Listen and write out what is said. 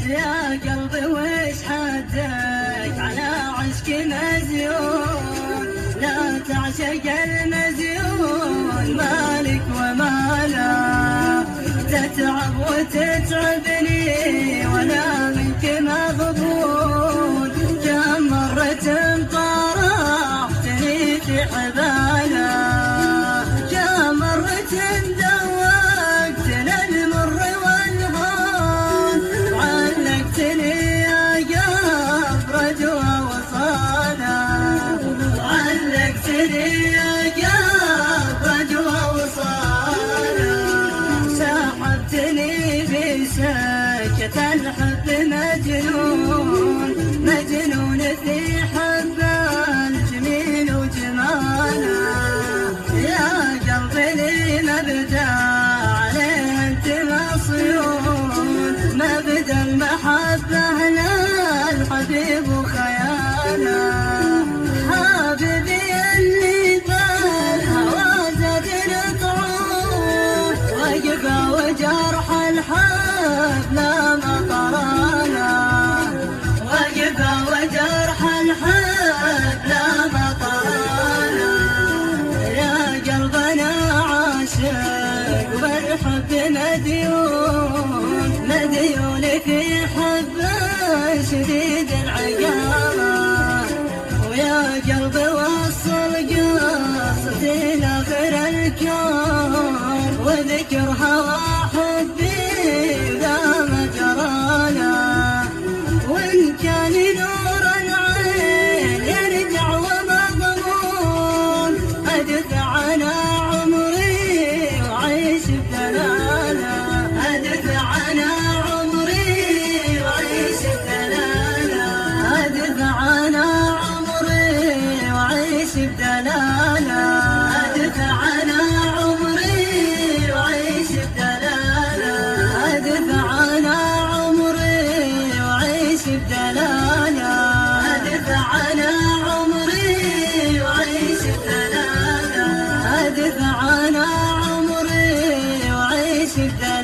يا قلبي وش حدك على عشق مزيون، لا تعشق المزيون مالك ومالا، تتعب وتتعبني ولا منك مغبون، كم مرة طارحتني في حبالا، كم مرة ذوقتنا المر والهون، علقتني يا قلب رجوى وصالا، علقتني يا قلب رجوى وصالا، سحبتني بسكة الحب مجنون، مجنون في حب الجميل وجمالا، يا قلبي لي مبدأ عليه انت مصيون، مبدأ المحبة للحبيب وخيالا، حبيبي اللي بالهوى زاد الطعون، وقفا وجرح الحب لا مطرانا، وقفا وجرح الحب لا مطرانا، يا قلبنا عاشق والحب مديون، مديون في حب شديد العقامة، ويا قلبي وصل قصتي لاخر الكون، وذكر هوى حبي ذا مجرانا، وإن كان نور العين يرجع ومضمون، أدفع أنا عمري وعيش بدلالة، أدفع أنا عمري وعيش بدلالة، أدفع أنا عمري وعيش بدلالة، أدفع أنا عمري وعيش بدلالة، أدفع أنا عمري وعيش بدلالة، أدفع أنا عمري وعيش بدلالة، أدفع أنا عمري وعيش بدلالة.